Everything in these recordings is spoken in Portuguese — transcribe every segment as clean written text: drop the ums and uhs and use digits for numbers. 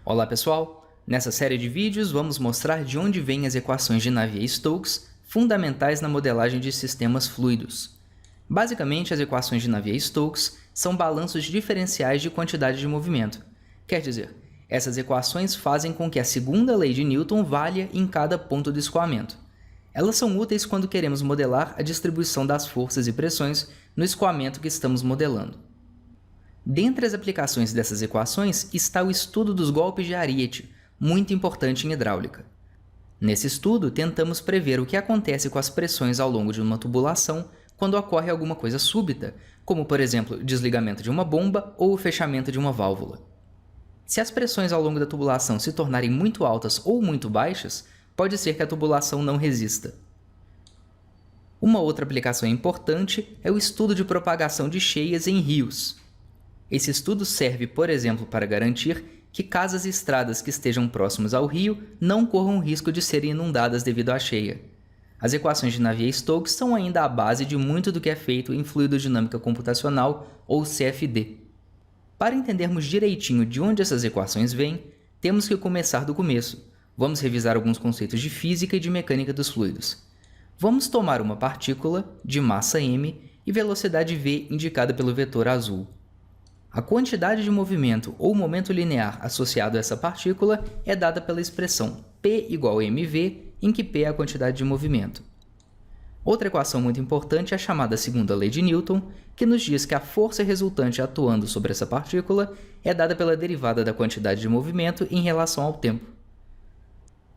Olá pessoal! Nessa série de vídeos vamos mostrar de onde vêm as equações de Navier-Stokes fundamentais na modelagem de sistemas fluidos. Basicamente, as equações de Navier-Stokes são balanços diferenciais de quantidade de movimento. Quer dizer, essas equações fazem com que a segunda lei de Newton valha em cada ponto do escoamento. Elas são úteis quando queremos modelar a distribuição das forças e pressões no escoamento que estamos modelando. Dentre as aplicações dessas equações está o estudo dos golpes de Ariete, muito importante em hidráulica. Nesse estudo, tentamos prever o que acontece com as pressões ao longo de uma tubulação quando ocorre alguma coisa súbita, como, por exemplo, o desligamento de uma bomba ou o fechamento de uma válvula. Se as pressões ao longo da tubulação se tornarem muito altas ou muito baixas, pode ser que a tubulação não resista. Uma outra aplicação importante é o estudo de propagação de cheias em rios. Esse estudo serve, por exemplo, para garantir que casas e estradas que estejam próximos ao rio não corram o risco de serem inundadas devido à cheia. As equações de Navier-Stokes são ainda a base de muito do que é feito em fluidodinâmica computacional, ou CFD. Para entendermos direitinho de onde essas equações vêm, temos que começar do começo. Vamos revisar alguns conceitos de física e de mecânica dos fluidos. Vamos tomar uma partícula de massa m e velocidade v indicada pelo vetor azul. A quantidade de movimento ou momento linear associado a essa partícula é dada pela expressão P igual a mv, em que P é a quantidade de movimento. Outra equação muito importante é a chamada segunda lei de Newton, que nos diz que a força resultante atuando sobre essa partícula é dada pela derivada da quantidade de movimento em relação ao tempo.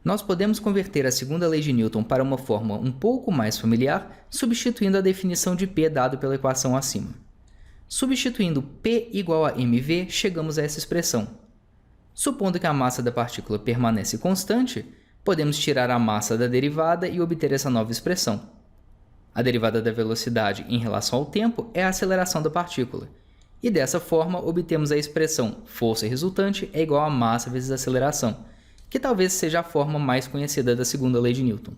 Nós podemos converter a segunda lei de Newton para uma forma um pouco mais familiar, substituindo a definição de P dado pela equação acima. Substituindo P igual a mv, chegamos a essa expressão. Supondo que a massa da partícula permanece constante, podemos tirar a massa da derivada e obter essa nova expressão. A derivada da velocidade em relação ao tempo é a aceleração da partícula, e dessa forma obtemos a expressão força resultante é igual a massa vezes aceleração, que talvez seja a forma mais conhecida da segunda lei de Newton.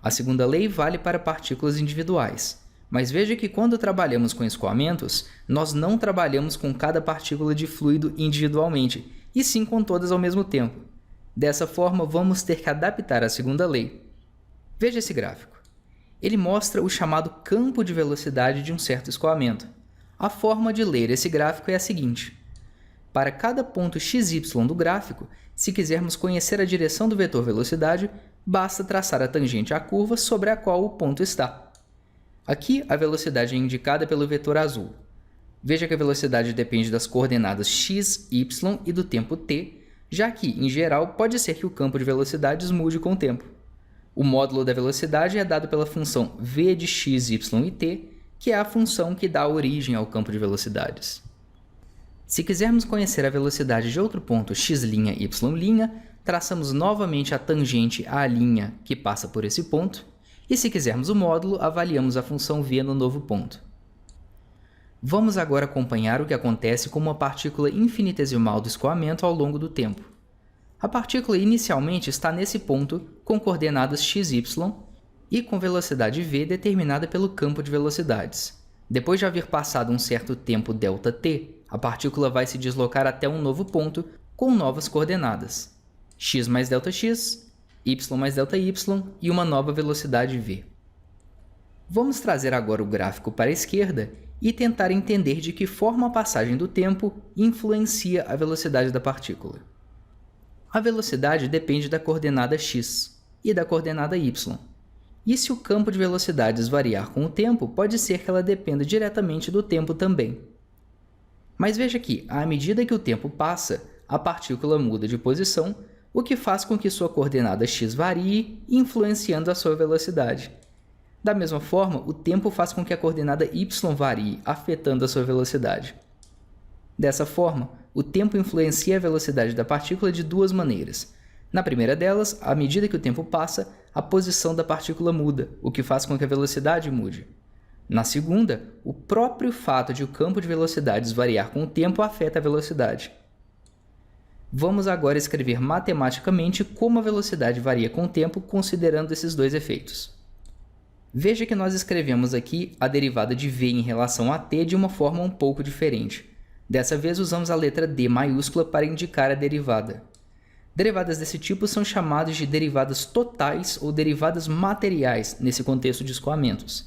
A segunda lei vale para partículas individuais. Mas veja que quando trabalhamos com escoamentos, nós não trabalhamos com cada partícula de fluido individualmente, e sim com todas ao mesmo tempo. Dessa forma, vamos ter que adaptar a segunda lei. Veja esse gráfico. Ele mostra o chamado campo de velocidade de um certo escoamento. A forma de ler esse gráfico é a seguinte. Para cada ponto xy do gráfico, se quisermos conhecer a direção do vetor velocidade, basta traçar a tangente à curva sobre a qual o ponto está. Aqui, a velocidade é indicada pelo vetor azul. Veja que a velocidade depende das coordenadas x, y e do tempo t, já que, em geral, pode ser que o campo de velocidades mude com o tempo. O módulo da velocidade é dado pela função v de x, y e t, que é a função que dá origem ao campo de velocidades. Se quisermos conhecer a velocidade de outro ponto x', y', traçamos novamente a tangente à linha que passa por esse ponto, e se quisermos o módulo, avaliamos a função v no novo ponto. Vamos agora acompanhar o que acontece com uma partícula infinitesimal do escoamento ao longo do tempo. A partícula inicialmente está nesse ponto com coordenadas x, y e com velocidade v determinada pelo campo de velocidades. Depois de haver passado um certo tempo ΔT, a partícula vai se deslocar até um novo ponto com novas coordenadas, x mais ΔX, y mais ΔY e uma nova velocidade v. Vamos trazer agora o gráfico para a esquerda e tentar entender de que forma a passagem do tempo influencia a velocidade da partícula. A velocidade depende da coordenada x e da coordenada y. E se o campo de velocidades variar com o tempo, pode ser que ela dependa diretamente do tempo também. Mas veja que, à medida que o tempo passa, a partícula muda de posição, o que faz com que sua coordenada x varie, influenciando a sua velocidade. Da mesma forma, o tempo faz com que a coordenada y varie, afetando a sua velocidade. Dessa forma, o tempo influencia a velocidade da partícula de duas maneiras. Na primeira delas, à medida que o tempo passa, a posição da partícula muda, o que faz com que a velocidade mude. Na segunda, o próprio fato de o campo de velocidades variar com o tempo afeta a velocidade. Vamos agora escrever matematicamente como a velocidade varia com o tempo, considerando esses dois efeitos. Veja que nós escrevemos aqui a derivada de v em relação a t de uma forma um pouco diferente. Dessa vez usamos a letra D maiúscula para indicar a derivada. Derivadas desse tipo são chamadas de derivadas totais ou derivadas materiais nesse contexto de escoamentos.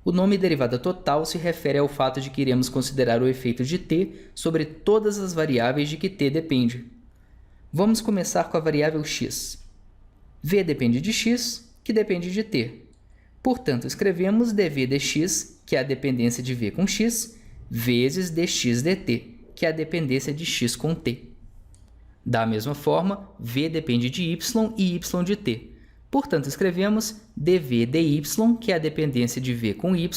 O nome derivada total se refere ao fato de que iremos considerar o efeito de t sobre todas as variáveis de que t depende. Vamos começar com a variável x. V depende de x, que depende de t. Portanto, escrevemos dv dx, que é a dependência de v com x, vezes dx dt, que é a dependência de x com t. Da mesma forma, v depende de y e y de t. Portanto, escrevemos dv dy, que é a dependência de v com y,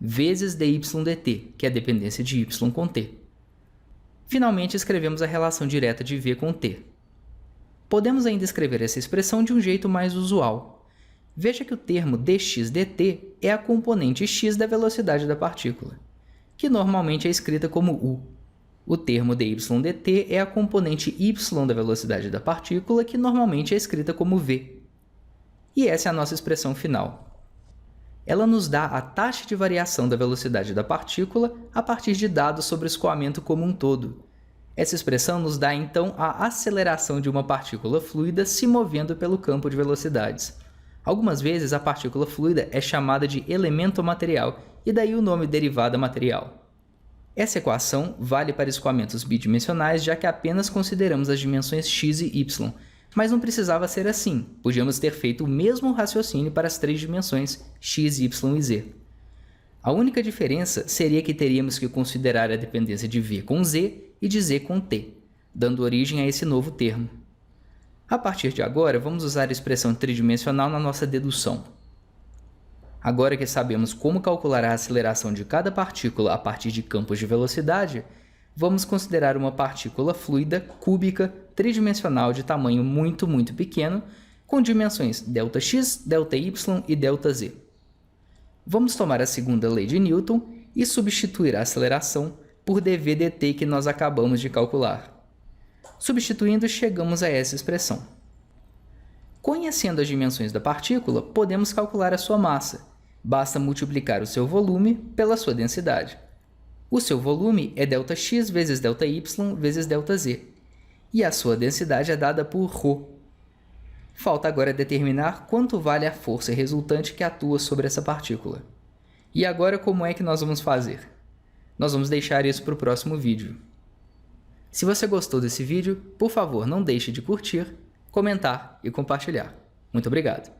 vezes dy dt, que é a dependência de y com t. Finalmente, escrevemos a relação direta de v com t. Podemos ainda escrever essa expressão de um jeito mais usual. Veja que o termo dx dt é a componente x da velocidade da partícula, que normalmente é escrita como u. O termo dy dt é a componente y da velocidade da partícula, que normalmente é escrita como v. E essa é a nossa expressão final. Ela nos dá a taxa de variação da velocidade da partícula a partir de dados sobre o escoamento como um todo. Essa expressão nos dá, então, a aceleração de uma partícula fluida se movendo pelo campo de velocidades. Algumas vezes, a partícula fluida é chamada de elemento material, e daí o nome derivada material. Essa equação vale para escoamentos bidimensionais, já que apenas consideramos as dimensões x e y, mas não precisava ser assim, podíamos ter feito o mesmo raciocínio para as três dimensões x, y e z. A única diferença seria que teríamos que considerar a dependência de v com z e de z com t, dando origem a esse novo termo. A partir de agora, vamos usar a expressão tridimensional na nossa dedução. Agora que sabemos como calcular a aceleração de cada partícula a partir de campos de velocidade, vamos considerar uma partícula fluida, cúbica, tridimensional de tamanho muito pequeno, com dimensões ΔX, ΔY e ΔZ. Vamos tomar a segunda lei de Newton e substituir a aceleração por dv dt que nós acabamos de calcular. Substituindo, chegamos a essa expressão. Conhecendo as dimensões da partícula, podemos calcular a sua massa. Basta multiplicar o seu volume pela sua densidade. O seu volume é ΔX vezes ΔY vezes ΔZ, e a sua densidade é dada por ρ. Falta agora determinar quanto vale a força resultante que atua sobre essa partícula. E agora como é que nós vamos fazer? Nós vamos deixar isso para o próximo vídeo. Se você gostou desse vídeo, por favor, não deixe de curtir, comentar e compartilhar. Muito obrigado!